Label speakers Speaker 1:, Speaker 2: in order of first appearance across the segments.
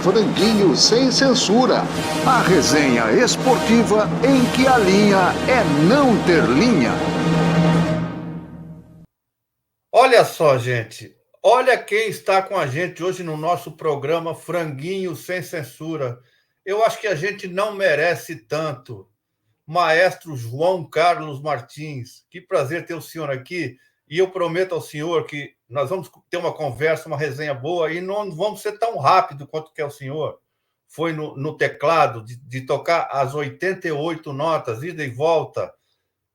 Speaker 1: Franguinho Sem Censura, a resenha esportiva em que a linha é não ter linha.
Speaker 2: Olha só, gente, olha quem está com a gente hoje no nosso programa Franguinho Sem Censura. Eu acho que a gente não merece tanto. Maestro João Carlos Martins, que prazer ter o senhor aqui. E eu prometo ao senhor que nós vamos ter uma conversa, uma resenha boa, e não vamos ser tão rápido quanto quer o senhor. Foi no teclado de tocar as 88 notas, ida e volta,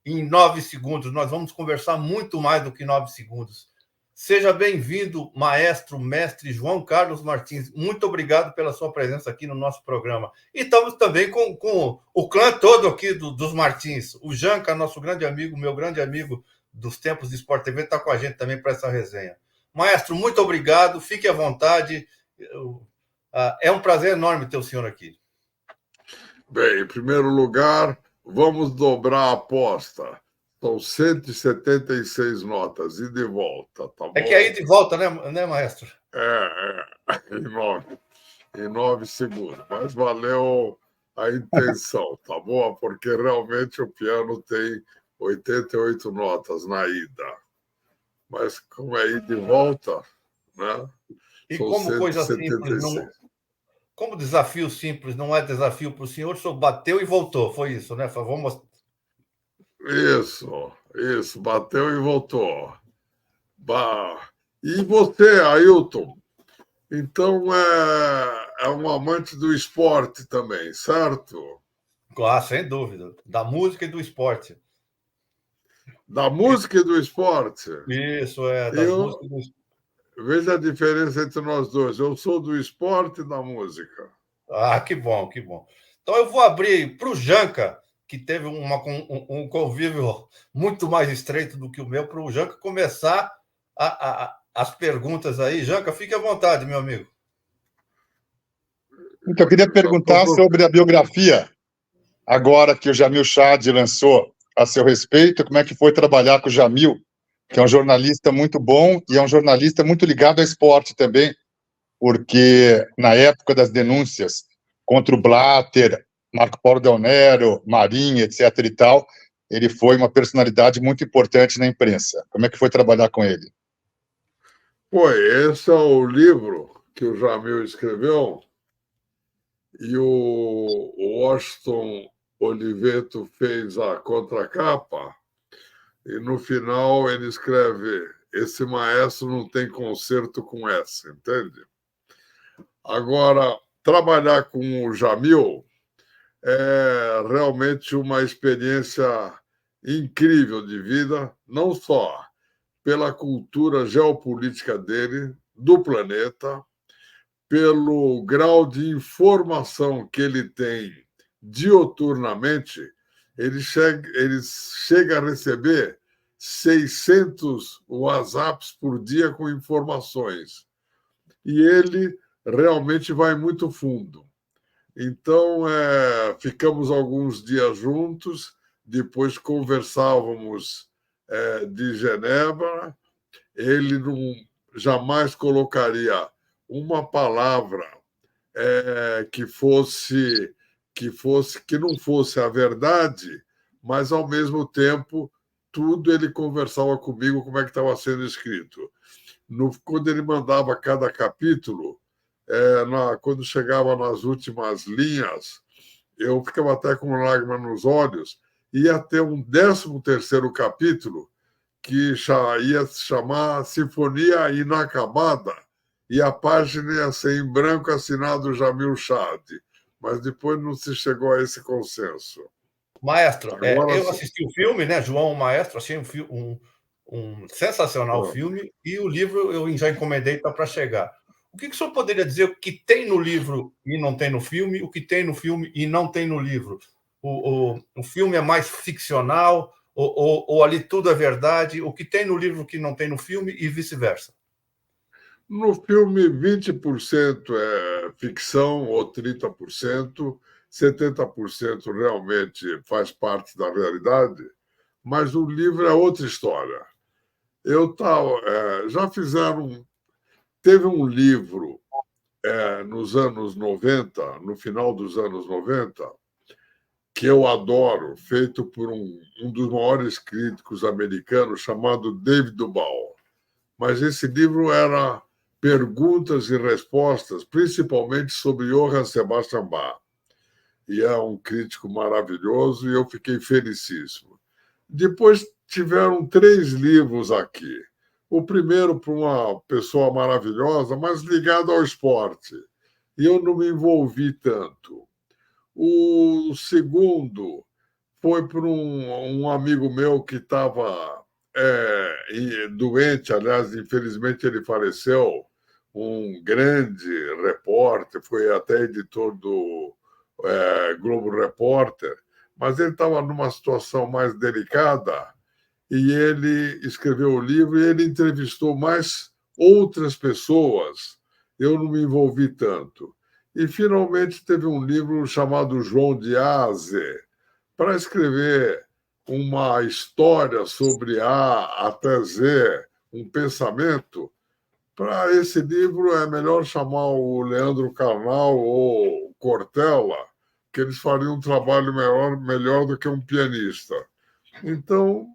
Speaker 2: em 9 segundos. Nós vamos conversar muito mais do que 9 segundos. Seja bem-vindo, maestro, mestre João Carlos Martins. Muito obrigado pela sua presença aqui no nosso programa. E estamos também com o clã todo aqui dos Martins. O Janca, nosso grande amigo, meu grande amigo dos tempos de Sport TV, está com a gente também para essa resenha. Maestro, muito obrigado. Fique à vontade. É um prazer enorme ter o senhor aqui.
Speaker 3: Bem, em primeiro lugar, vamos dobrar a aposta. São 176 notas, ida e volta, tá bom?
Speaker 2: É que é ida e volta, né, maestro?
Speaker 3: Em 9 segundos. Mas valeu a intenção, tá bom? Porque realmente o piano tem 88 notas na ida. Mas como é ida e volta, né?
Speaker 2: E
Speaker 3: São
Speaker 2: como
Speaker 3: 176.
Speaker 2: coisa simples, como desafio simples não é desafio para o senhor, o senhor bateu e voltou, foi isso, né? Vamos...
Speaker 3: Isso, bateu e voltou. E você, Ailton? Então é um amante do esporte também, certo?
Speaker 2: Ah, sem dúvida. Da música e do esporte.
Speaker 3: Da música e do esporte?
Speaker 2: Isso, das músicas e do esporte.
Speaker 3: Veja a diferença entre nós dois. Eu sou do esporte e da música.
Speaker 2: Ah, que bom, que bom. Então eu vou abrir para o Janca, que teve um convívio muito mais estreito do que o meu, para o Janca começar as perguntas aí. Janca, fique à vontade, meu amigo.
Speaker 4: Então, eu queria perguntar sobre a biografia, agora que o Jamil Chad lançou a seu respeito, como é que foi trabalhar com o Jamil, que é um jornalista muito bom e é um jornalista muito ligado ao esporte também, porque na época das denúncias contra o Blatter, Marco Polo Del Nero, Marinho, etc. e tal, ele foi uma personalidade muito importante na imprensa. Como é que foi trabalhar com ele?
Speaker 3: Esse é o livro que o Jamil escreveu e o Washington Oliveto fez a contracapa e no final ele escreve: esse maestro não tem conserto com essa, entende? Agora, trabalhar com o Jamil é realmente uma experiência incrível de vida, não só pela cultura geopolítica dele, do planeta, pelo grau de informação que ele tem dioturnamente. Ele chega a receber 600 WhatsApps por dia com informações. E ele realmente vai muito fundo. Então, ficamos alguns dias juntos, depois conversávamos de Genebra. Ele jamais colocaria uma palavra que não fosse a verdade, mas, ao mesmo tempo, tudo ele conversava comigo como é que estava sendo escrito. Quando ele mandava cada capítulo, quando chegava nas últimas linhas, eu ficava até com lágrima nos olhos. Ia ter um 13º capítulo que ia se chamar Sinfonia Inacabada, e a página ia ser em branco, assinado Jamil Chad. Mas depois não se chegou a esse consenso.
Speaker 2: Maestro, eu assisti o filme, né, João, o Maestro, achei um sensacional filme, e o livro eu já encomendei para chegar. O que o senhor poderia dizer o que tem no livro e não tem no filme, o que tem no filme e não tem no livro? O filme é mais ficcional, ou ali tudo é verdade? O que tem no livro que não tem no filme e vice-versa?
Speaker 3: No filme, 20% é ficção, ou 30%, 70% realmente faz parte da realidade, mas o livro é outra história. Já fizeram... Teve um livro nos anos 90, no final dos anos 90, que eu adoro, feito por um dos maiores críticos americanos, chamado David Duval. Mas esse livro era perguntas e respostas, principalmente sobre Johann Sebastian Bach. E é um crítico maravilhoso e eu fiquei felicíssimo. Depois tiveram 3 livros aqui. O primeiro para uma pessoa maravilhosa, mas ligado ao esporte. E eu não me envolvi tanto. O segundo foi para um amigo meu que estava doente, aliás, infelizmente ele faleceu, um grande repórter, foi até editor do Globo Repórter, mas ele estava numa situação mais delicada e ele escreveu o livro e ele entrevistou mais outras pessoas. Eu não me envolvi tanto. E, finalmente, teve um livro chamado João de Aze, para escrever uma história sobre A até Z, um pensamento. Para esse livro, é melhor chamar o Leandro Carnal ou o Cortella, que eles fariam um trabalho melhor do que um pianista. Então,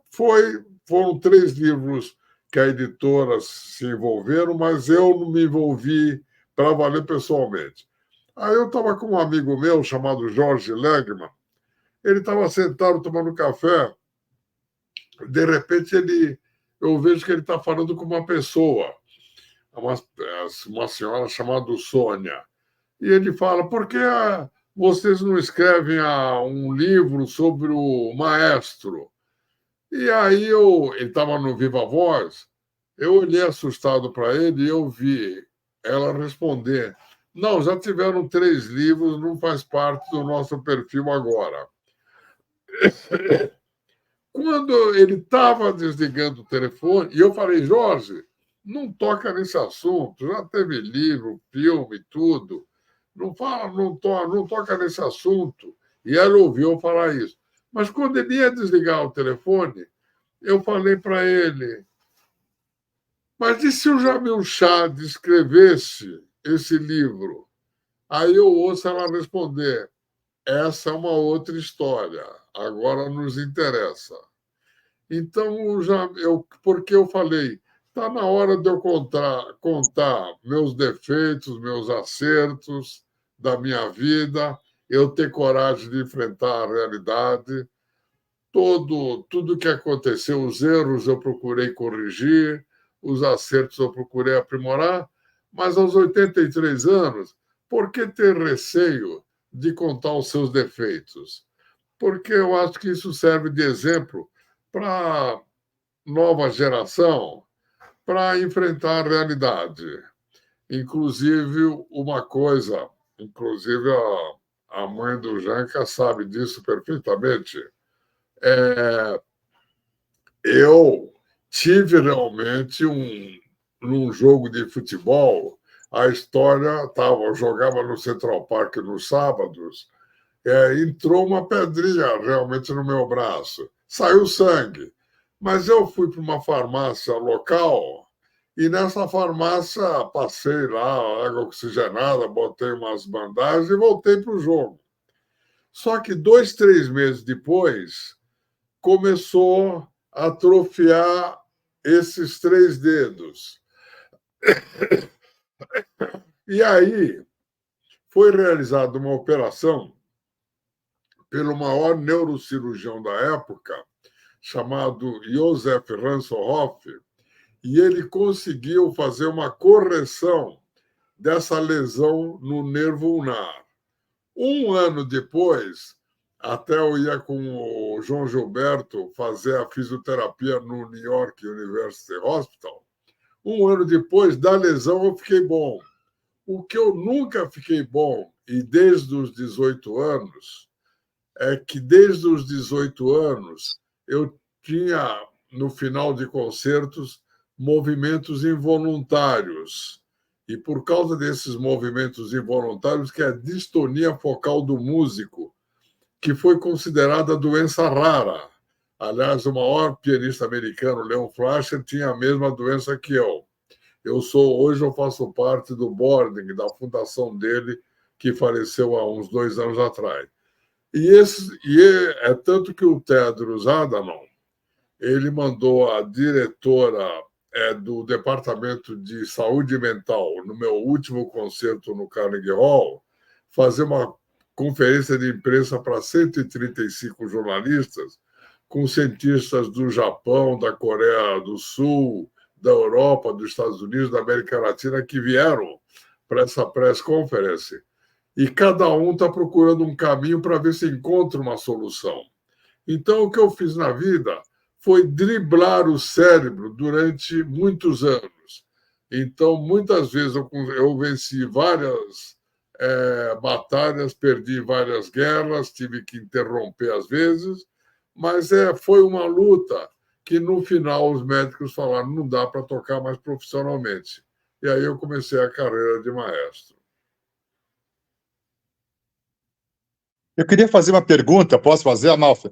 Speaker 3: foram 3 livros que a editora se envolveram, mas eu não me envolvi para valer pessoalmente. Aí eu estava com um amigo meu chamado Jorge Legman, ele estava sentado tomando café, de repente eu vejo que ele está falando com uma pessoa, uma senhora chamada Sônia, e ele fala, por que vocês não escrevem um livro sobre o maestro? E aí ele estava no Viva Voz, eu olhei assustado para ele e eu vi ela responder, não, já tiveram 3 livros, não faz parte do nosso perfil agora. Quando ele estava desligando o telefone, e eu falei, Jorge, não toca nesse assunto, já teve livro, filme, tudo, não toca nesse assunto. E ela ouviu eu falar isso. Mas quando ele ia desligar o telefone, eu falei para ele, mas e se o Jamil Chad escrevesse esse livro? Aí eu ouço ela responder, essa é uma outra história, agora nos interessa. Então, porque eu falei, está na hora de eu contar meus defeitos, meus acertos da minha vida, eu ter coragem de enfrentar a realidade. Tudo que aconteceu, os erros eu procurei corrigir, os acertos eu procurei aprimorar, mas aos 83 anos, por que ter receio de contar os seus defeitos? Porque eu acho que isso serve de exemplo para a nova geração, para enfrentar a realidade. Inclusive, uma coisa, a mãe do Janca sabe disso perfeitamente, eu tive realmente num jogo de futebol, a história eu jogava no Central Park nos sábados, entrou uma pedrinha realmente no meu braço, saiu sangue, mas eu fui para uma farmácia local e nessa farmácia passei lá água oxigenada, botei umas bandagens e voltei para o jogo. Só que 2, 3 meses depois começou a atrofiar esses 3 dedos. E aí foi realizada uma operação pelo maior neurocirurgião da época, chamado Josef Ransohoff, e ele conseguiu fazer uma correção dessa lesão no nervo ulnar. 1 ano depois, até eu ia com o João Gilberto fazer a fisioterapia no New York University Hospital. 1 ano depois da lesão, eu fiquei bom. O que eu nunca fiquei bom, e desde os 18 anos, é que desde os 18 anos eu tinha, no final de concertos, movimentos involuntários. E por causa desses movimentos involuntários, que é a distonia focal do músico, que foi considerada doença rara. Aliás, o maior pianista americano, Leon Fleischer, tinha a mesma doença que eu. Hoje eu faço parte do boarding da fundação dele, que faleceu há uns 2 anos atrás. É tanto que o Tedros Adhanom, ele mandou a diretora do Departamento de Saúde Mental, no meu último concerto no Carnegie Hall, fazer uma conferência de imprensa para 135 jornalistas, com cientistas do Japão, da Coreia do Sul, da Europa, dos Estados Unidos, da América Latina, que vieram para essa press conference. E cada um está procurando um caminho para ver se encontra uma solução. Então, o que eu fiz na vida foi driblar o cérebro durante muitos anos. Então, muitas vezes eu venci várias batalhas, perdi várias guerras, tive que interromper às vezes, mas foi uma luta que, no final, os médicos falaram não dá para tocar mais profissionalmente. E aí eu comecei a carreira de maestro.
Speaker 4: Eu queria fazer uma pergunta, posso fazer, Amalfi?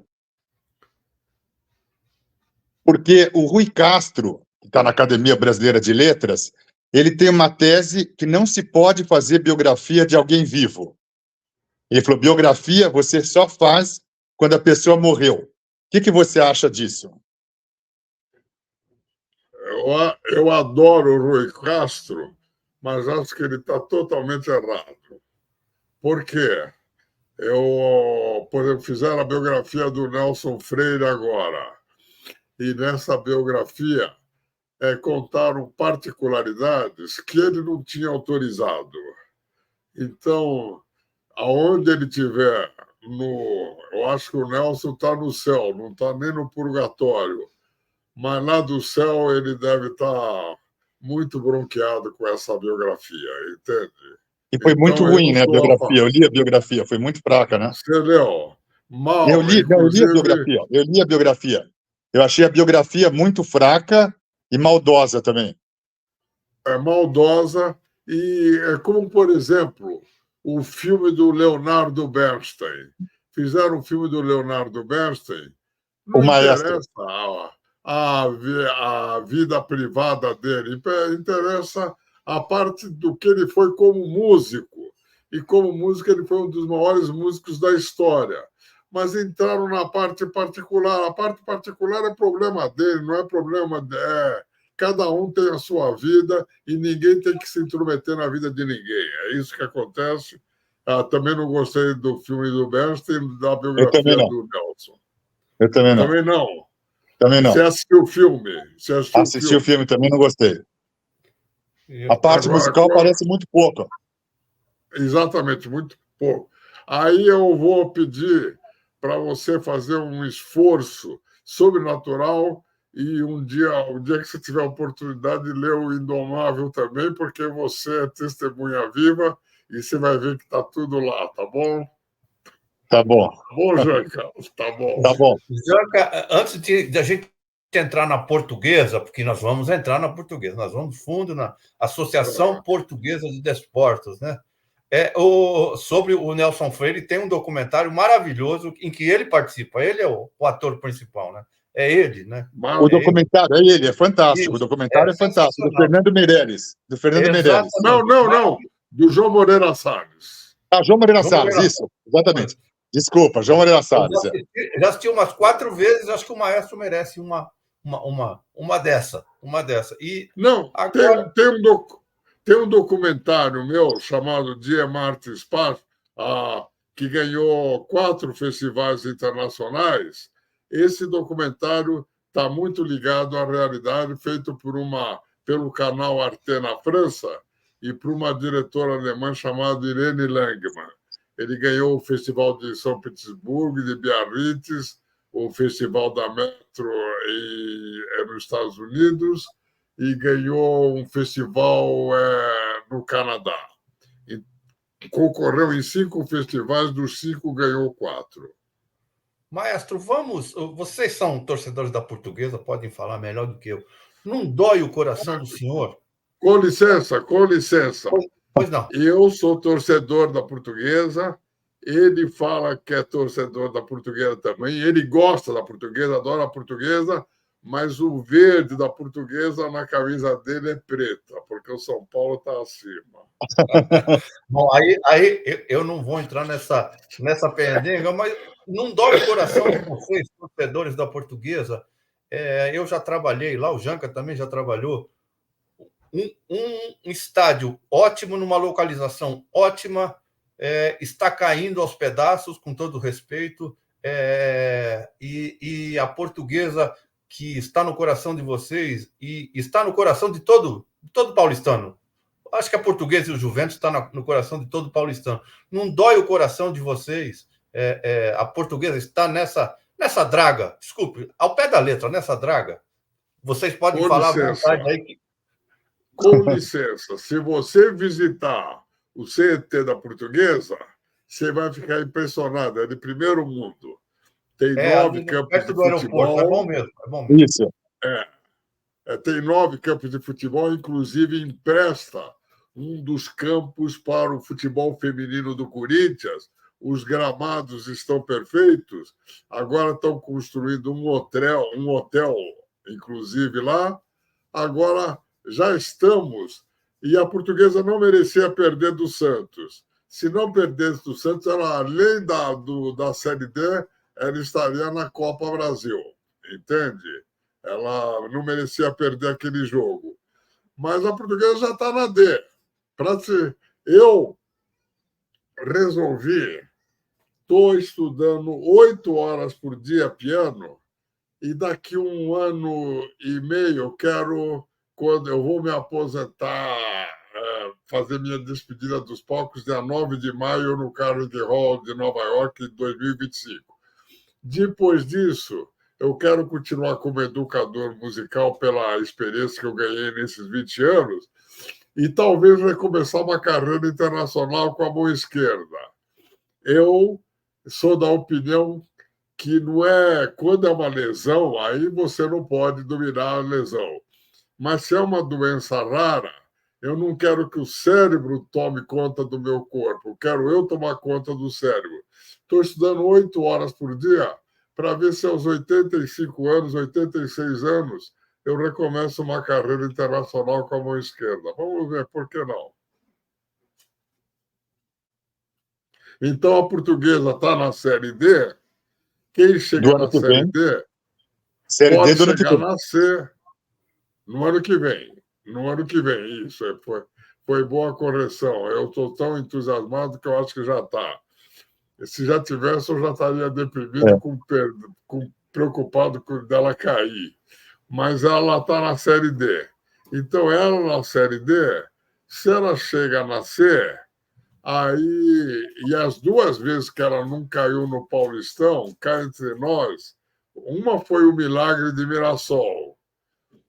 Speaker 4: Porque o Rui Castro, que está na Academia Brasileira de Letras, ele tem uma tese que não se pode fazer biografia de alguém vivo. Ele falou, biografia você só faz quando a pessoa morreu. O que você acha disso?
Speaker 3: Eu adoro o Rui Castro, mas acho que ele está totalmente errado. Por quê? Por exemplo, fizeram a biografia do Nelson Freire agora. E nessa biografia contaram particularidades que ele não tinha autorizado. Então, aonde ele estiver, eu acho que o Nelson está no céu, não está nem no purgatório. Mas lá do céu ele deve estar muito bronqueado com essa biografia, entende?
Speaker 4: E foi muito ruim, né, a biografia. Eu li a biografia, foi muito fraca, né?
Speaker 3: Você leu? Mal,
Speaker 4: eu li a biografia. Eu achei a biografia muito fraca e maldosa também.
Speaker 3: É maldosa e é como, por exemplo, o filme do Leonardo Bernstein. Fizeram um filme do Leonardo Bernstein. Não interessa a vida privada dele, interessa a parte do que ele foi como músico. E como músico ele foi um dos maiores músicos da história. Mas entraram na parte particular. A parte particular é problema dele, não é problema cada um tem a sua vida e ninguém tem que se intrometer na vida de ninguém. É isso que acontece. Também não gostei do filme do Bernstein, da biografia do Nelson.
Speaker 4: Eu também não.
Speaker 3: Também não.
Speaker 4: Também não.
Speaker 3: Você assistiu o filme?
Speaker 4: Assisti o filme, também não gostei. A parte musical parece muito pouco.
Speaker 3: Exatamente, muito pouco. Aí eu vou pedir para você fazer um esforço sobrenatural e um dia que você tiver a oportunidade de ler o Indomável também, porque você é testemunha viva e você vai ver que está tudo lá, tá bom?
Speaker 4: Tá bom.
Speaker 3: Bom, Janca, tá bom.
Speaker 4: Tá bom.
Speaker 2: Janca, antes de a gente entrar na Portuguesa, porque nós vamos entrar na Portuguesa, nós vamos fundo na Associação Portuguesa de Desportos, né? Sobre o Nelson Freire, tem um documentário maravilhoso em que ele participa. Ele é o ator principal, né? É ele, né?
Speaker 4: O documentário é ele, é fantástico. Isso, o documentário é fantástico. Do Fernando Meirelles.
Speaker 3: Não. Do João Moreira Salles.
Speaker 4: João Moreira Salles, isso. Exatamente. Desculpa, João Moreira Salles.
Speaker 2: Já assisti umas 4 vezes, acho que o maestro merece uma dessa. E
Speaker 3: não, agora... tem um documentário meu chamado Die Marte Spaß, que ganhou 4 festivais internacionais. Esse documentário está muito ligado à realidade, feito pelo canal Arte na França e por uma diretora alemã chamada Irene Langmann. Ele ganhou o Festival de São Petersburgo, de Biarritz, o Festival da Metro nos Estados Unidos e ganhou um festival no Canadá. E concorreu em 5 festivais, dos 5 ganhou 4.
Speaker 2: Maestro, vocês são torcedores da Portuguesa, podem falar melhor do que eu. Não dói o coração do senhor?
Speaker 3: Com licença.
Speaker 2: Pois não.
Speaker 3: Eu sou torcedor da Portuguesa, ele fala que é torcedor da Portuguesa também, ele gosta da Portuguesa, adora a Portuguesa, mas o verde da Portuguesa na camisa dele é preta, porque o São Paulo está acima.
Speaker 2: Bom, aí eu não vou entrar nessa pendenga, mas não dói o coração de vocês, torcedores da Portuguesa. Eu já trabalhei lá, o Janca também já trabalhou. Um estádio ótimo, numa localização ótima, está caindo aos pedaços, com todo respeito, e a Portuguesa, que está no coração de vocês e está no coração de todo paulistano. Acho que a Portuguesa e o Juventus está no coração de todo paulistano. Não dói o coração de vocês? A Portuguesa está nessa draga, desculpe, ao pé da letra, nessa draga. Vocês podem falar à vontade aí que...
Speaker 3: Com licença, se você visitar o CT da Portuguesa, você vai ficar impressionado. É de primeiro mundo. Tem 9 campos de futebol.
Speaker 2: É bom mesmo, é bom mesmo.
Speaker 4: Isso.
Speaker 3: Tem 9 campos de futebol, inclusive empresta um dos campos para o futebol feminino do Corinthians. Os gramados estão perfeitos. Agora estão construindo um hotel, inclusive lá. Agora já estamos. E a Portuguesa não merecia perder do Santos. Se não perdesse do Santos, ela, além da Série D, ela estaria na Copa Brasil. Entende? Ela não merecia perder aquele jogo. Mas a Portuguesa já está na D. Eu resolvi, estou estudando 8 horas por dia piano, e daqui 1 ano e meio quando eu vou me aposentar, fazer minha despedida dos palcos, dia 9 de maio, no Carnegie Hall de Nova York, em 2025. Depois disso, eu quero continuar como educador musical pela experiência que eu ganhei nesses 20 anos e talvez recomeçar uma carreira internacional com a mão esquerda. Eu sou da opinião que não quando é uma lesão, aí você não pode dominar a lesão. Mas se é uma doença rara, eu não quero que o cérebro tome conta do meu corpo, quero eu tomar conta do cérebro. Estou estudando 8 horas por dia para ver se aos 85 anos, 86 anos, eu recomeço uma carreira internacional com a mão esquerda. Vamos ver, por que não? Então, a Portuguesa está na Série D. Quem chega na Série D pode chegar na C no ano que vem. No ano que vem, isso. Foi boa correção. Eu estou tão entusiasmado que eu acho que já está. Se já tivesse, eu já estaria deprimido, preocupado com dela cair. Mas ela está na Série D. Então, ela na Série D, se ela chega na C, e as 2 vezes que ela não caiu no Paulistão, cá entre nós, uma foi o milagre de Mirassol,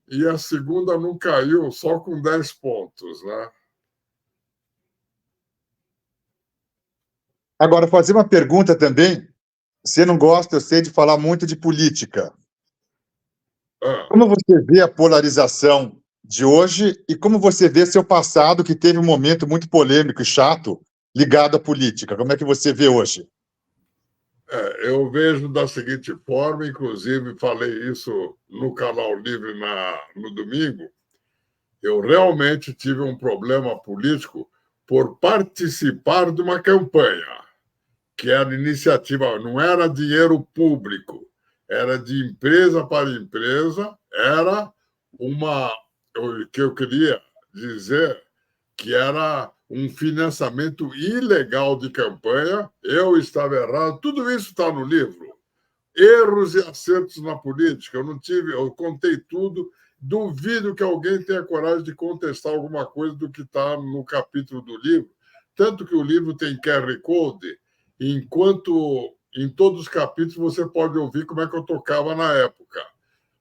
Speaker 3: e a segunda não caiu só com 10 pontos, né?
Speaker 4: Agora, fazer uma pergunta também. Você não gosta, eu sei, de falar muito de política. Como você vê a polarização de hoje e como você vê seu passado, que teve um momento muito polêmico e chato ligado à política? Como é que você vê hoje?
Speaker 3: Eu vejo da seguinte forma, inclusive falei isso no Canal Livre no domingo, eu realmente tive um problema político por participar de uma campanha, que era iniciativa, não era dinheiro público, era de empresa para empresa, era o que eu queria dizer que era um financiamento ilegal de campanha, eu estava errado, tudo isso está no livro. Erros e acertos na política, eu contei tudo, duvido que alguém tenha coragem de contestar alguma coisa do que está no capítulo do livro, tanto que o livro tem QR Code, enquanto em todos os capítulos você pode ouvir como é que eu tocava na época.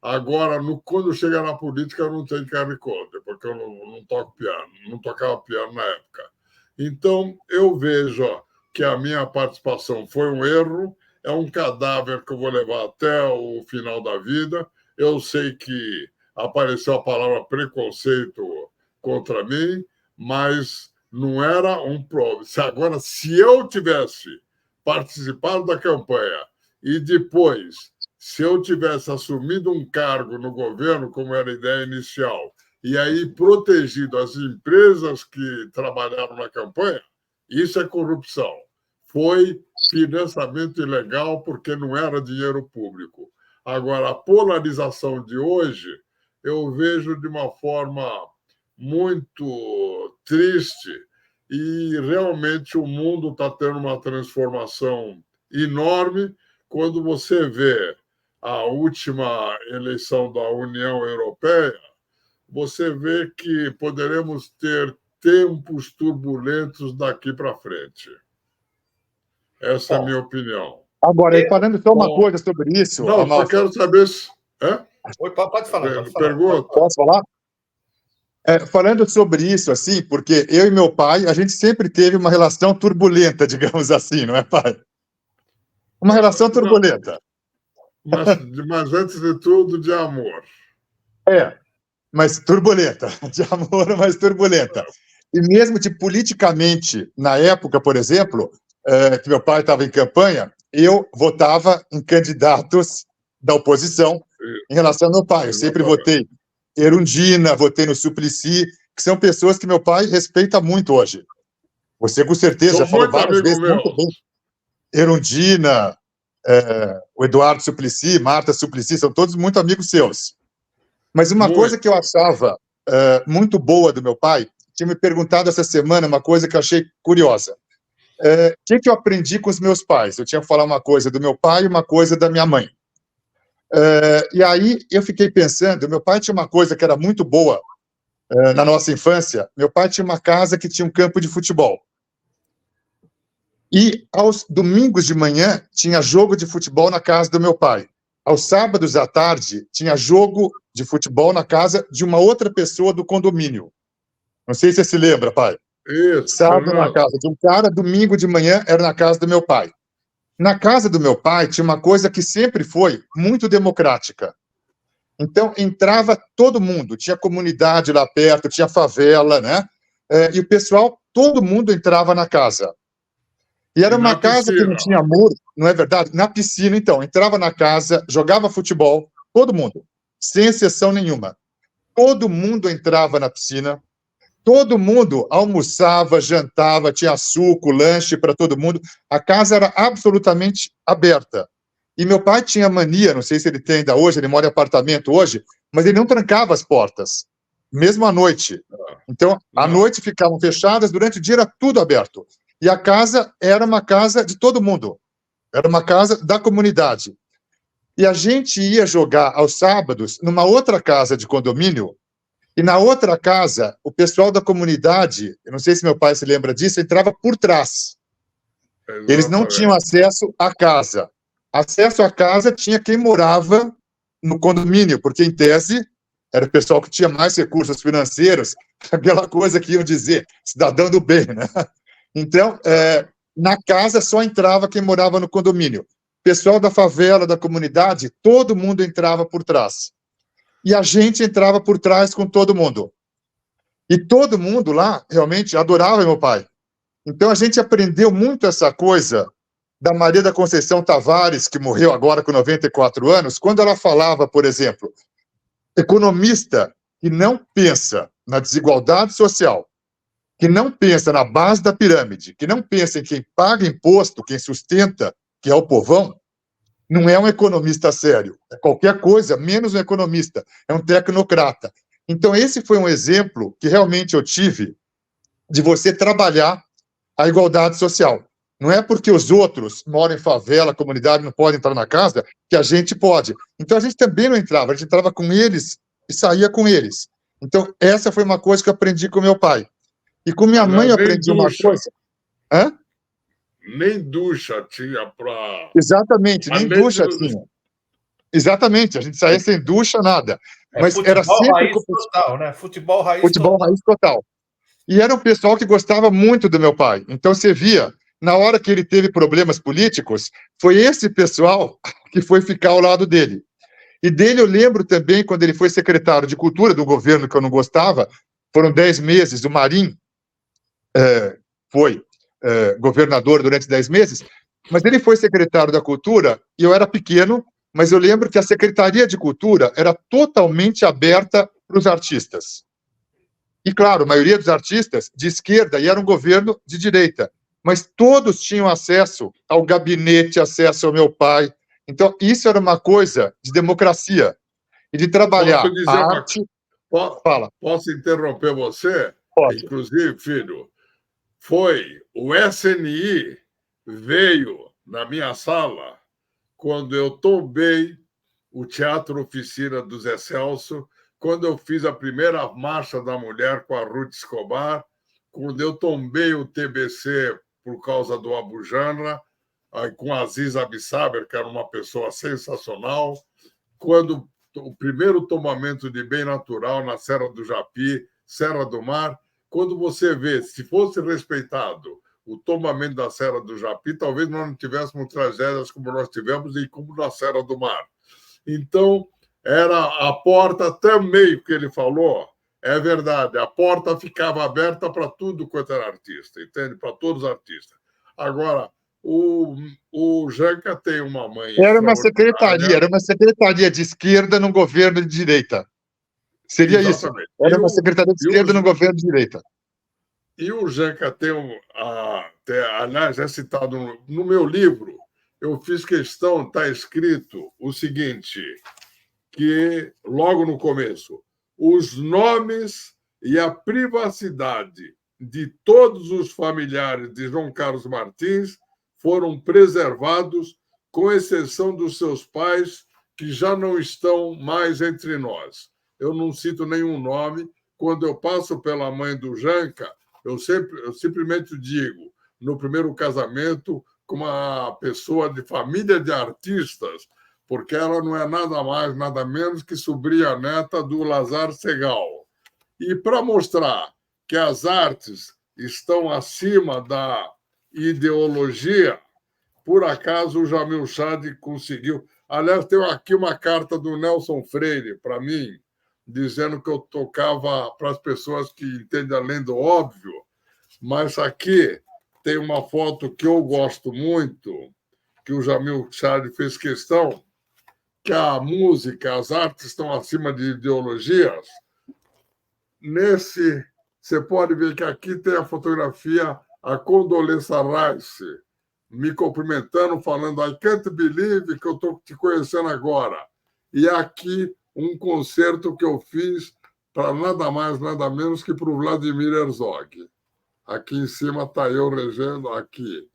Speaker 3: Agora, quando chega na política, eu não tenho QR Code, porque eu não toco piano, não tocava piano na época. Então, eu vejo que a minha participação foi um erro, é um cadáver que eu vou levar até o final da vida. Eu sei que apareceu a palavra preconceito contra mim, mas não era um problema. Agora, se eu tivesse participado da campanha e depois se eu tivesse assumido um cargo no governo, como era a ideia inicial, e aí protegido as empresas que trabalharam na campanha, isso é corrupção. Foi financiamento ilegal porque não era dinheiro público. Agora, a polarização de hoje, eu vejo de uma forma muito triste e realmente o mundo está tendo uma transformação enorme quando você vê a última eleição da União Europeia, você vê que poderemos ter tempos turbulentos daqui para frente. Essa é a minha opinião.
Speaker 4: Agora, falando só uma coisa sobre isso...
Speaker 3: Não, só quero saber se...
Speaker 2: Oi, pode falar.
Speaker 3: Pergunta.
Speaker 4: Posso falar? Falando sobre isso, assim, porque eu e meu pai, a gente sempre teve uma relação turbulenta, digamos assim, não é, pai? Uma relação turbulenta.
Speaker 3: Mas antes de tudo, de amor.
Speaker 4: Mas turbulenta. De amor, mas turbulenta. E mesmo politicamente, na época, por exemplo, que meu pai estava em campanha, eu votava em candidatos da oposição em relação ao meu pai. Eu sempre votei Erundina, votei no Suplicy, que são pessoas que meu pai respeita muito hoje. Você, com certeza, já falou várias vezes muito bem. Erundina, o Eduardo Suplicy, Marta Suplicy, são todos muito amigos seus. Mas uma coisa que eu achava muito boa do meu pai, tinha me perguntado essa semana uma coisa que eu achei curiosa. O que eu aprendi com os meus pais? Eu tinha que falar uma coisa do meu pai e uma coisa da minha mãe. E aí eu fiquei pensando, meu pai tinha uma coisa que era muito boa na nossa infância. Meu pai tinha uma casa que tinha um campo de futebol. E aos domingos de manhã tinha jogo de futebol na casa do meu pai. Aos sábados à tarde tinha jogo de futebol na casa de uma outra pessoa do condomínio. Não sei se você se lembra, pai.
Speaker 3: Isso,
Speaker 4: sábado na casa de um cara, domingo de manhã era na casa do meu pai. Na casa do meu pai tinha uma coisa que sempre foi muito democrática. Então, entrava todo mundo, tinha comunidade lá perto, tinha favela, né? E o pessoal, todo mundo entrava na casa. E era uma casa que não tinha muro, não é verdade? Na piscina, então, entrava na casa, jogava futebol, todo mundo, sem exceção nenhuma. Todo mundo entrava na piscina, todo mundo almoçava, jantava, tinha suco, lanche para todo mundo. A casa era absolutamente aberta. E meu pai tinha mania, não sei se ele tem ainda hoje, ele mora em apartamento hoje, mas ele não trancava as portas, mesmo à noite. Então, à noite ficavam fechadas, durante o dia era tudo aberto. E a casa era uma casa de todo mundo, era uma casa da comunidade. E a gente ia jogar aos sábados numa outra casa de condomínio, e na outra casa, o pessoal da comunidade, eu não sei se meu pai se lembra disso, entrava por trás. Eles não tinham acesso à casa. Acesso à casa tinha quem morava no condomínio, porque, em tese, era o pessoal que tinha mais recursos financeiros, aquela coisa que iam dizer, cidadão do bem, né? Então, na casa só entrava quem morava no condomínio. O pessoal da favela, da comunidade, todo mundo entrava por trás. E a gente entrava por trás com todo mundo. E todo mundo lá, realmente, adorava meu pai. Então, a gente aprendeu muito essa coisa da Maria da Conceição Tavares, que morreu agora com 94 anos, quando ela falava, por exemplo, economista que não pensa na desigualdade social, que não pensa na base da pirâmide, que não pensa em quem paga imposto, quem sustenta, que é o povão, não é um economista sério. É qualquer coisa, menos um economista. É um tecnocrata. Então, esse foi um exemplo que realmente eu tive de você trabalhar a igualdade social. Não é porque os outros moram em favela, comunidade, não podem entrar na casa, que a gente pode. Então, a gente também não entrava. A gente entrava com eles e saía com eles. Então, essa foi uma coisa que eu aprendi com meu pai. E com minha mãe eu aprendi uma coisa... Hã?
Speaker 3: Nem ducha tinha para...
Speaker 4: Exatamente, nem ducha tinha. Exatamente, a gente saía sem ducha, nada. Mas era sempre...
Speaker 2: Raiz total, né? Futebol raiz
Speaker 4: futebol
Speaker 2: total.
Speaker 4: Raiz total. E era um pessoal que gostava muito do meu pai. Então, você via, na hora que ele teve problemas políticos, foi esse pessoal que foi ficar ao lado dele. E dele eu lembro também, quando ele foi secretário de Cultura do governo, que eu não gostava, foram 10 meses, o Marim foi governador durante 10 meses, mas ele foi secretário da Cultura, e eu era pequeno, mas eu lembro que a Secretaria de Cultura era totalmente aberta para os artistas. E, claro, a maioria dos artistas de esquerda, e era um governo de direita, mas todos tinham acesso ao gabinete, acesso ao meu pai. Então, isso era uma coisa de democracia e de trabalhar a arte. Fala.
Speaker 3: Posso interromper você?
Speaker 4: Pode.
Speaker 3: Inclusive, filho, foi o SNI veio na minha sala quando eu tombei o Teatro Oficina do Zé Celso, quando eu fiz a primeira Marcha da Mulher com a Ruth Escobar, quando eu tombei o TBC por causa do Abu Janra, com Aziz Abissaber, que era uma pessoa sensacional, quando o primeiro tombamento de bem natural na Serra do Japi, Serra do Mar, quando você vê, se fosse respeitado o tombamento da Serra do Japi, talvez nós não tivéssemos tragédias como nós tivemos e como na Serra do Mar. Então, era a porta também, que ele falou, é verdade, a porta ficava aberta para tudo quanto era artista, entende? Para todos os artistas. Agora, o Janca tem uma mãe...
Speaker 4: Era uma secretaria de esquerda num governo de direita. Seria
Speaker 3: Exatamente.
Speaker 4: Isso. Era uma secretaria de esquerda num governo de direita.
Speaker 3: E o Janca tem, aliás, é citado no meu livro, eu fiz questão, está escrito o seguinte, que logo no começo, os nomes e a privacidade de todos os familiares de João Carlos Martins foram preservados, com exceção dos seus pais, que já não estão mais entre nós. Eu não cito nenhum nome. Quando eu passo pela mãe do Janca, eu simplesmente digo, no primeiro casamento, com uma pessoa de família de artistas, porque ela não é nada mais, nada menos que sobrinha neta do Lazar Segal. E para mostrar que as artes estão acima da ideologia, por acaso o Jamil Chad conseguiu... Aliás, tem aqui uma carta do Nelson Freire para mim, dizendo que eu tocava para as pessoas que entendem além do óbvio, mas aqui tem uma foto que eu gosto muito, que o Jamil Chad fez questão, que a música, as artes estão acima de ideologias. Você pode ver que aqui tem a fotografia, a Condoleezza Rice, me cumprimentando, falando I can't believe que eu estou te conhecendo agora. E aqui um concerto que eu fiz para nada mais, nada menos que para o Vladimir Herzog. Aqui em cima está eu regendo, aqui.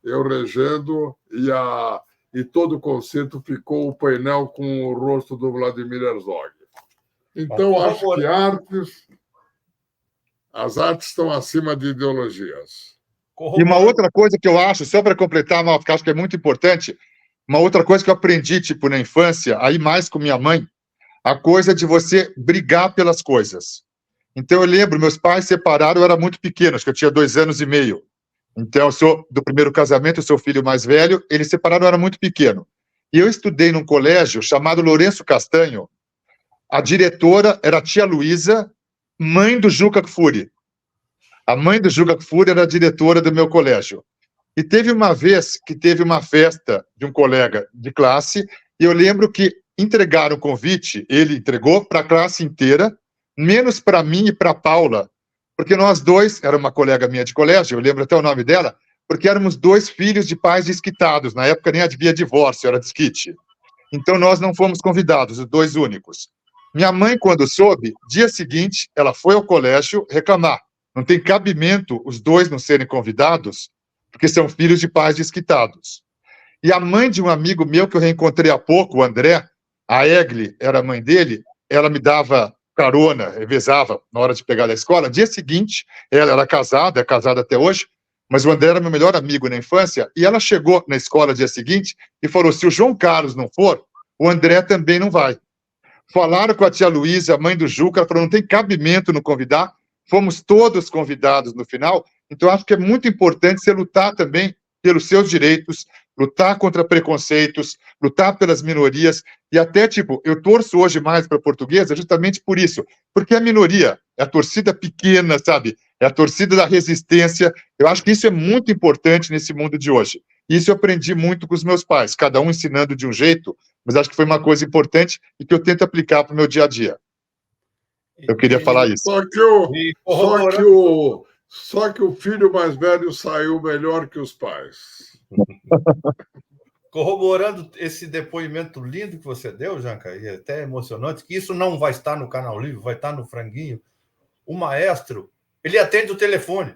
Speaker 3: Eu regendo e todo o concerto ficou o painel com o rosto do Vladimir Herzog. Então, acho que as artes estão acima de ideologias.
Speaker 4: E uma outra coisa que eu acho, só para completar, Malta, que acho que é muito importante, uma outra coisa que eu aprendi, na infância, aí mais com minha mãe, a coisa de você brigar pelas coisas. Então, eu lembro, meus pais separaram, eu era muito pequeno, acho que eu tinha 2 anos e meio. Então, eu sou do primeiro casamento, eu sou o filho mais velho, eles separaram, eu era muito pequeno. E eu estudei num colégio chamado Lourenço Castanho. A diretora era a tia Luísa, mãe do Juca Kfouri. A mãe do Juca Kfouri era a diretora do meu colégio. E teve uma vez que teve uma festa de um colega de classe, e eu lembro que entregaram o convite, ele entregou para a classe inteira, menos para mim e para a Paula, porque nós dois, era uma colega minha de colégio, eu lembro até o nome dela, porque éramos 2 filhos de pais desquitados, na época nem havia divórcio, era desquite. Então nós não fomos convidados, os 2 únicos. Minha mãe, quando soube, dia seguinte, ela foi ao colégio reclamar. Não tem cabimento os 2 não serem convidados, porque são filhos de pais desquitados. E a mãe de um amigo meu, que eu reencontrei há pouco, o André, a Egli era a mãe dele, ela me dava carona, revezava na hora de pegar da escola. Dia seguinte, ela era casada, é casada até hoje, mas o André era meu melhor amigo na infância, e ela chegou na escola dia seguinte e falou, se o João Carlos não for, o André também não vai. Falaram com a tia Luísa, a mãe do Juca, ela falou, não tem cabimento no convidar, fomos todos convidados no final, então acho que é muito importante você lutar também pelos seus direitos, lutar contra preconceitos, lutar pelas minorias, e até, eu torço hoje mais para a portuguesa justamente por isso, porque a minoria é a torcida pequena, sabe? É a torcida da resistência. Eu acho que isso é muito importante nesse mundo de hoje. Isso eu aprendi muito com os meus pais, cada um ensinando de um jeito, mas acho que foi uma coisa importante e que eu tento aplicar para o meu dia a dia. Eu queria falar isso.
Speaker 3: Só que o filho mais velho saiu melhor que os pais.
Speaker 2: Corroborando esse depoimento lindo que você deu, Janca, e até emocionante, que isso não vai estar no Canal Livre, vai estar no Franguinho. O maestro, ele atende o telefone.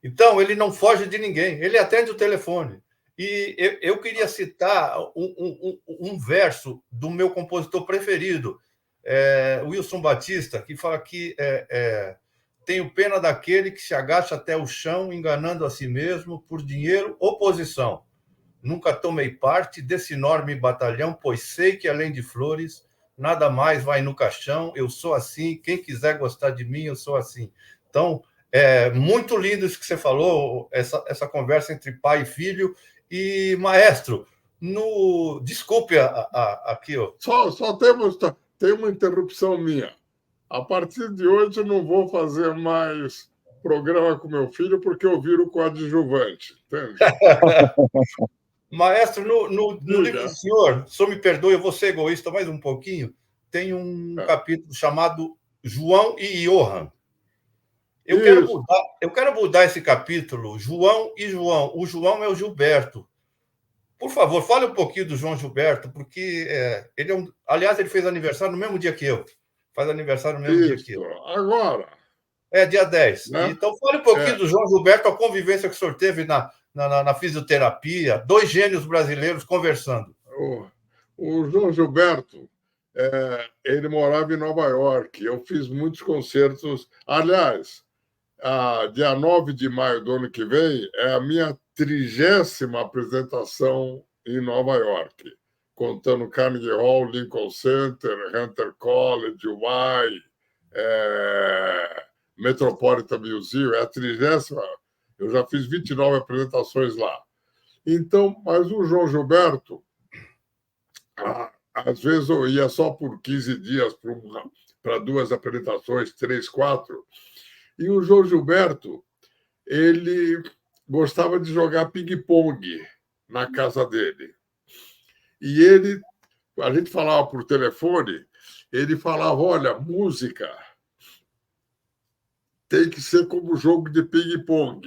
Speaker 2: Então, ele não foge de ninguém, ele atende o telefone. E eu queria citar um verso do meu compositor preferido, Wilson Batista, que fala que tenho pena daquele que se agacha até o chão, enganando a si mesmo por dinheiro ou posição. Nunca tomei parte desse enorme batalhão, pois sei que, além de flores, nada mais vai no caixão. Eu sou assim, quem quiser gostar de mim, eu sou assim. Então, é muito lindo isso que você falou, essa conversa entre pai e filho. E, maestro, desculpe aqui. Ó.
Speaker 3: Só tem uma interrupção minha. A partir de hoje, eu não vou fazer mais programa com meu filho, porque eu viro coadjuvante. Entende?
Speaker 2: Maestro, no livro do senhor me perdoe, eu vou ser egoísta mais um pouquinho, tem um capítulo chamado João e Johan. Eu quero mudar esse capítulo, João e João. O João é o Gilberto. Por favor, fale um pouquinho do João Gilberto, porque ele aliás, ele fez aniversário no mesmo dia que eu. Faz aniversário no mesmo dia que eu.
Speaker 3: Agora.
Speaker 2: Dia 10. Né? Então, fale um pouquinho do João Gilberto, a convivência que o senhor teve na fisioterapia, 2 gênios brasileiros conversando.
Speaker 3: O João Gilberto, ele morava em Nova York. Eu fiz muitos concertos. Aliás, dia 9 de maio do ano que vem é a minha 30ª apresentação em Nova York, contando Carnegie Hall, Lincoln Center, Hunter College, Y, Metropolitan Museum, é a 30ª. Eu já fiz 29 apresentações lá. Então, mas o João Gilberto, às vezes eu ia só por 15 dias para 2 apresentações, 3, 4. E o João Gilberto, ele gostava de jogar ping-pong na casa dele. E a gente falava por telefone, ele falava, olha, música tem que ser como jogo de ping-pong.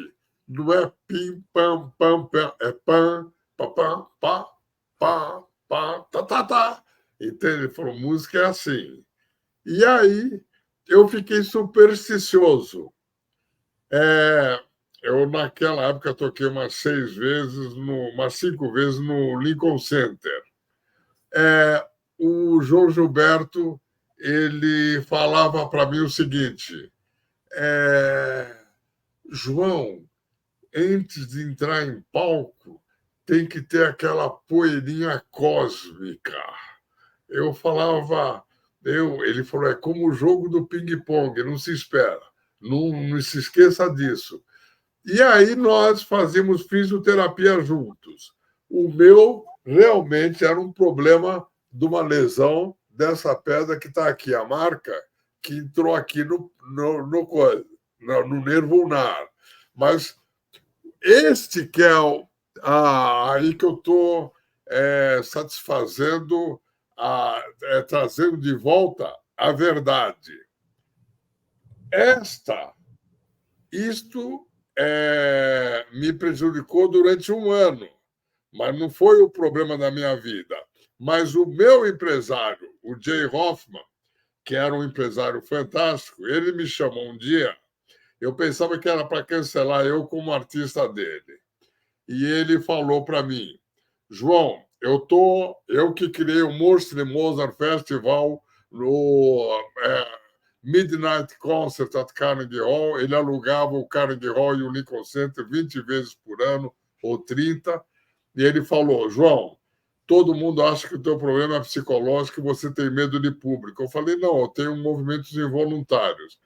Speaker 3: Não é pim, pam, pam, pam, é pam, pá, pam, pá, pá, pá, tá, tá, tá. Entende? Ele falou, música é assim. E aí eu fiquei supersticioso. Eu, naquela época, toquei umas 5 vezes no Lincoln Center. O João Gilberto, ele falava para mim o seguinte, João, antes de entrar em palco, tem que ter aquela poeirinha cósmica. Eu falava, ele falou, é como o jogo do ping-pong, não se espera, não se esqueça disso. E aí nós fazíamos fisioterapia juntos. O meu realmente era um problema de uma lesão dessa pedra que está aqui, a marca, que entrou aqui no nervo ulnar. Mas este que é aí que eu estou satisfazendo, trazendo de volta a verdade. Isto me prejudicou durante 1 ano, mas não foi o problema da minha vida. Mas o meu empresário, o Jay Hoffman, que era um empresário fantástico, ele me chamou um dia, eu pensava que era para cancelar eu como artista dele. E ele falou para mim, João, eu que criei o Mozart Festival no Midnight Concert at Carnegie Hall, ele alugava o Carnegie Hall e o Lincoln Center 20 vezes por ano, ou 30, e ele falou, João, todo mundo acha que o teu problema é psicológico e você tem medo de público. Eu falei, não, eu tenho movimentos involuntários.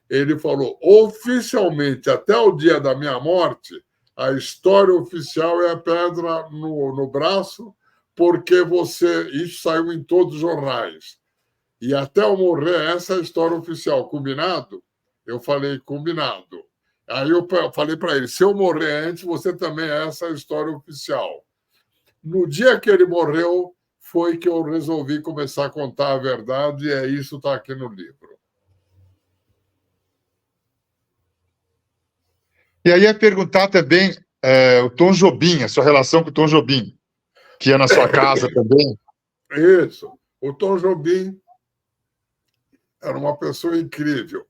Speaker 3: Ele falou, oficialmente, até o dia da minha morte, a história oficial é a pedra no braço, porque isso saiu em todos os jornais. E até eu morrer, essa é a história oficial. Combinado? Eu falei, combinado. Aí eu falei para ele, se eu morrer antes, você também é essa história oficial. No dia que ele morreu, foi que eu resolvi começar a contar a verdade, e é isso que está aqui no livro.
Speaker 4: E aí ia perguntar também o Tom Jobim, a sua relação com o Tom Jobim, que ia na sua casa também.
Speaker 3: Isso. O Tom Jobim era uma pessoa incrível.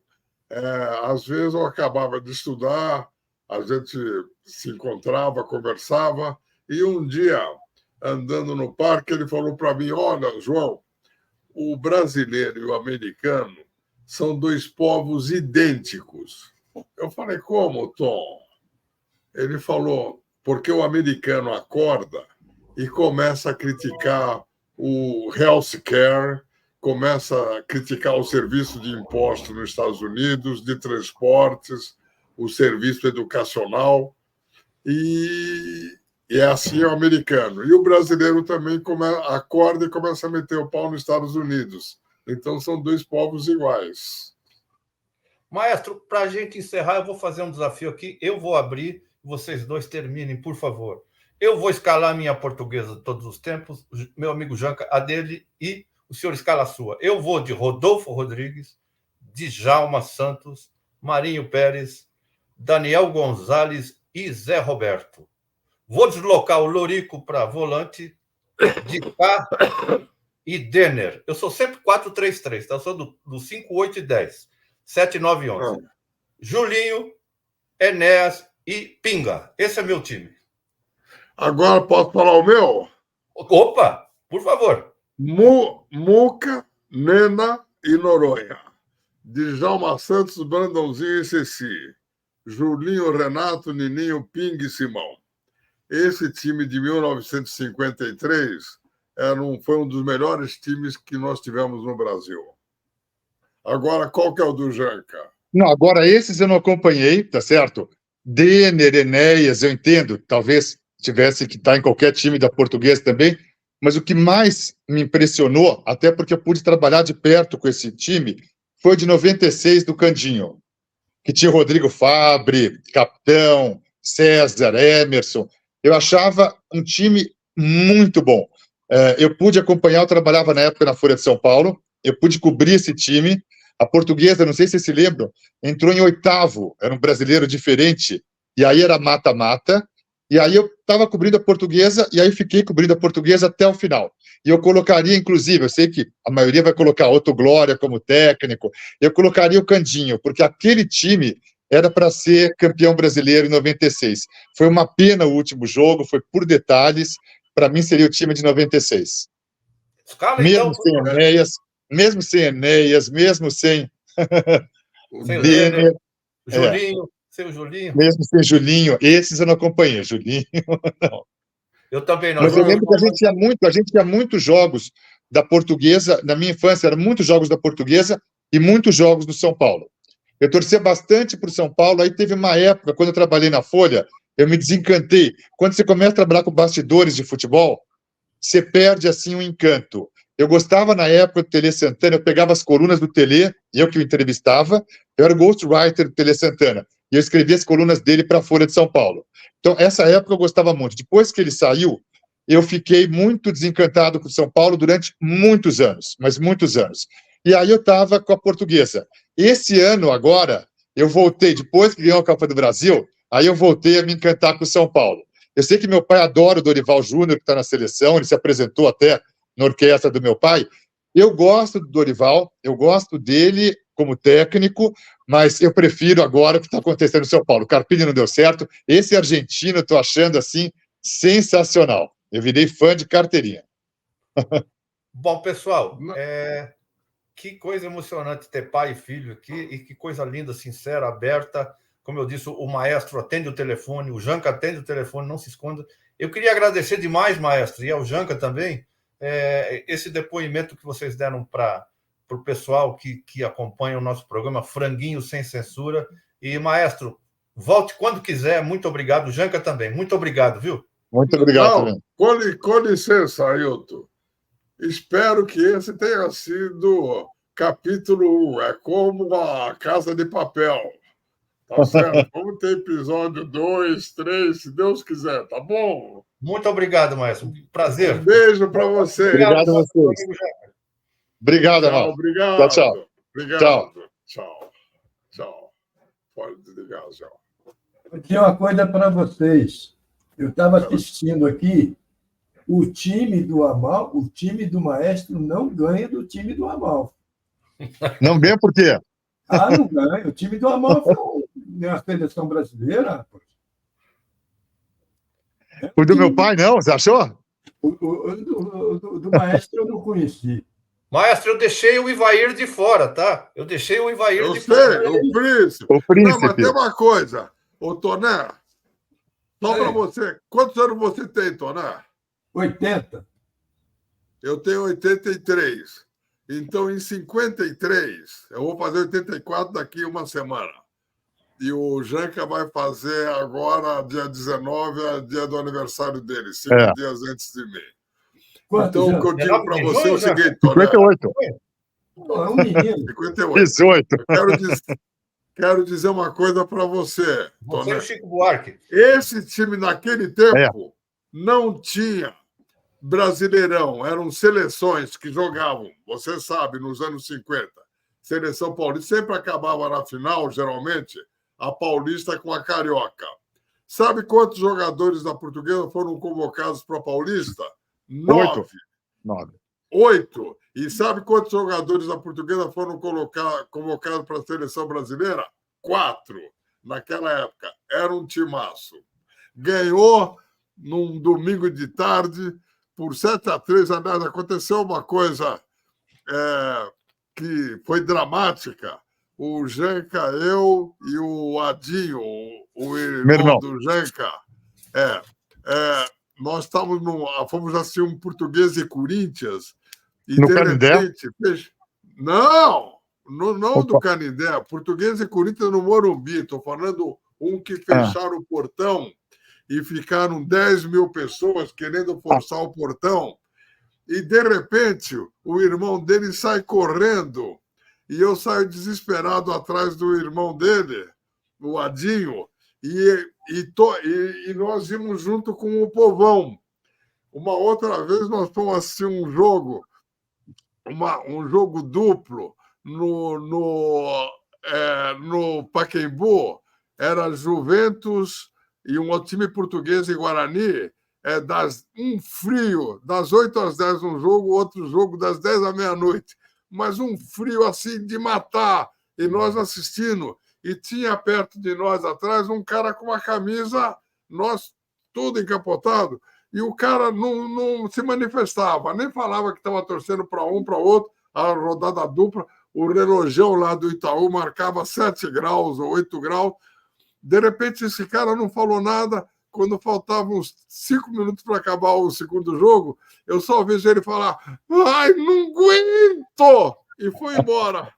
Speaker 3: Às vezes eu acabava de estudar, a gente se encontrava, conversava, e um dia, andando no parque, ele falou para mim, olha, João, o brasileiro e o americano são dois povos idênticos. Eu falei, como, Tom? Ele falou, porque o americano acorda e começa a criticar o healthcare, começa a criticar o serviço de imposto nos Estados Unidos, de transportes, o serviço educacional, e é assim o americano. E o brasileiro também acorda e começa a meter o pau nos Estados Unidos. Então, são dois povos iguais.
Speaker 2: Maestro, para a gente encerrar, eu vou fazer um desafio aqui. Eu vou abrir, vocês dois terminem, por favor. Eu vou escalar minha portuguesa de todos os tempos, meu amigo Janca, a dele, e o senhor escala a sua. Eu vou de Rodolfo Rodrigues, Djalma Santos, Marinho Pérez, Daniel Gonzalez e Zé Roberto. Vou deslocar o Lorico para volante, de Cá e Denner. Eu sou sempre 4-3-3, tá? Eu sou do 5, 8 e 10. 7, 9 e 11. Julinho, Enéas e Pinga. Esse é meu time.
Speaker 3: Agora posso falar o meu?
Speaker 2: Opa, por favor.
Speaker 3: Muca, Nena e Noronha. Djalma Santos, Brandãozinho e Ceci. Julinho, Renato, Nininho, Pinga e Simão. Esse time de 1953 foi um dos melhores times que nós tivemos no Brasil. Agora, qual que é o do Janca?
Speaker 4: Não, agora esses eu não acompanhei, tá certo? Denner, Enéas, eu entendo, talvez tivesse que estar em qualquer time da Portuguesa também, mas o que mais me impressionou, até porque eu pude trabalhar de perto com esse time, foi de 96 do Candinho, que tinha Rodrigo Fabre, capitão, César, Emerson. Eu achava um time muito bom. Eu pude acompanhar, eu trabalhava na época na Folha de São Paulo, eu pude cobrir esse time. A Portuguesa, não sei se vocês se lembram, entrou em 8º, era um brasileiro diferente, e aí era mata-mata, e aí eu estava cobrindo a Portuguesa, e aí fiquei cobrindo a Portuguesa até o final. E eu colocaria, inclusive, eu sei que a maioria vai colocar Otto Glória como técnico, eu colocaria o Candinho, porque aquele time era para ser campeão brasileiro em 96. Foi uma pena o último jogo, foi por detalhes, para mim seria o time de 96.
Speaker 2: Escala,
Speaker 4: mesmo
Speaker 2: então,
Speaker 4: sem Enéas, mesmo sem Enéas, mesmo sem
Speaker 2: Denner, Julinho, seu Julinho.
Speaker 4: Mesmo sem Julinho, esses eu não acompanhei, Julinho não.
Speaker 2: Eu também não.
Speaker 4: Mas eu lembro que a gente tinha muitos jogos da Portuguesa, na minha infância, eram muitos jogos da Portuguesa e muitos jogos do São Paulo. Eu torcia bastante para o São Paulo, aí teve uma época, quando eu trabalhei na Folha, eu me desencantei. Quando você começa a trabalhar com bastidores de futebol, você perde, assim, um encanto. Eu gostava, na época, do Tele Santana, eu pegava as colunas do Tele, eu que o entrevistava, eu era o ghostwriter do Tele Santana, e eu escrevia as colunas dele para a Folha de São Paulo. Então, essa época eu gostava muito. Depois que ele saiu, eu fiquei muito desencantado com o São Paulo durante muitos anos, mas muitos anos. E aí eu estava com a Portuguesa. Esse ano, agora, eu voltei, depois que ganhou a Copa do Brasil, aí eu voltei a me encantar com o São Paulo. Eu sei que meu pai adora o Dorival Júnior, que está na seleção, ele se apresentou até na orquestra do meu pai. Eu gosto do Dorival, eu gosto dele como técnico, mas eu prefiro agora o que está acontecendo no São Paulo. O Carpini não deu certo, esse argentino eu estou achando assim sensacional. Eu virei fã de carteirinha.
Speaker 2: Bom, pessoal, que coisa emocionante ter pai e filho aqui, e que coisa linda, sincera, aberta. Como eu disse, o maestro atende o telefone, o Janca atende o telefone, não se esconda. Eu queria agradecer demais, maestro, e ao Janca também, esse depoimento que vocês deram para o pessoal que acompanha o nosso programa Franguinho Sem Censura. E, maestro, volte quando quiser. Muito obrigado. Janca também. Muito obrigado, viu?
Speaker 4: Muito obrigado também.
Speaker 3: Com licença, Ailton. Espero que esse tenha sido capítulo 1. É como a Casa de Papel. Tá certo? Vamos ter episódio 2, 3, se Deus quiser, tá bom?
Speaker 2: Muito obrigado, maestro. Prazer.
Speaker 3: Um beijo para você.
Speaker 4: Obrigado a vocês. Obrigado,
Speaker 3: Tchau,
Speaker 4: Amal.
Speaker 3: obrigado.
Speaker 4: Tchau.
Speaker 3: Obrigado. Tchau. Pode desligar, tchau.
Speaker 5: Eu tinha uma coisa para vocês. Eu estava assistindo aqui, o time do Amal, o time do maestro não ganha do time do Amal.
Speaker 4: Não ganha por quê?
Speaker 5: Não ganha. O time do Amal foi na seleção brasileira, rapaz.
Speaker 4: O do meu pai, não? Você achou?
Speaker 5: O do maestro eu não conheci.
Speaker 2: Maestro, eu deixei o Ivair de fora, tá? Eu deixei o Ivair
Speaker 3: Eu
Speaker 2: de
Speaker 3: sei,
Speaker 2: fora.
Speaker 3: o príncipe.
Speaker 4: O príncipe.
Speaker 3: Não, mas tem uma coisa. Ô, Toné, só para você. Quantos anos você tem, Toné?
Speaker 5: 80.
Speaker 3: Eu tenho 83. Então, em 53, eu vou fazer 84 daqui uma semana. E o Janca vai fazer agora, dia 19, é dia do aniversário dele, 5 dias antes de mim. Então, o que eu digo para você é o seguinte, Toné.
Speaker 4: 58.
Speaker 5: É um menino.
Speaker 3: 58.
Speaker 4: 18.
Speaker 3: Quero dizer uma coisa para você,
Speaker 2: Você
Speaker 3: Toné.
Speaker 2: e o Chico Buarque.
Speaker 3: Esse time, naquele tempo, não tinha Brasileirão. Eram seleções que jogavam, você sabe, nos anos 50. Seleção paulista sempre acabava na final, geralmente, a paulista com a carioca. Sabe quantos jogadores da Portuguesa foram convocados para a paulista? 9. 8. E sabe quantos jogadores da Portuguesa foram convocados para a seleção brasileira? 4. Naquela época. Era um timaço. Ganhou num domingo de tarde por 7-3. Aliás, aconteceu uma coisa que foi dramática. O Janca, eu e o Adinho, o irmão do Janca, nós fomos assistir um Português e Corinthians. E
Speaker 4: no
Speaker 3: de
Speaker 4: Canindé?
Speaker 3: repente, não do Canindé. Português e Corinthians no Morumbi. Estou falando um que fecharam o portão e ficaram 10 mil pessoas querendo forçar o portão. E, de repente, o irmão dele sai correndo e eu saio desesperado atrás do irmão dele, o Adinho, e nós íamos junto com o povão. Uma outra vez nós fomos assistir um jogo duplo no Pacaembu. Era Juventus e um time português e Guarani. Um frio, das 8 às 10 um jogo, outro jogo das 10 à meia-noite. Mas um frio assim de matar. E nós assistindo. E tinha perto de nós atrás um cara com uma camisa, nós tudo encapotado. E o cara não se manifestava, nem falava que estava torcendo para um, para outro, a rodada dupla. O relojão lá do Itaú marcava 7 graus ou 8 graus. De repente, esse cara não falou nada. Quando faltavam uns 5 minutos para acabar o segundo jogo, eu só vejo ele falar: ai, não aguento! E foi embora.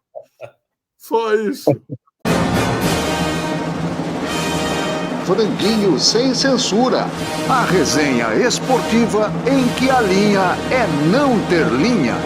Speaker 3: Só isso.
Speaker 1: Franguinho sem censura. A resenha esportiva em que a linha é não ter linha.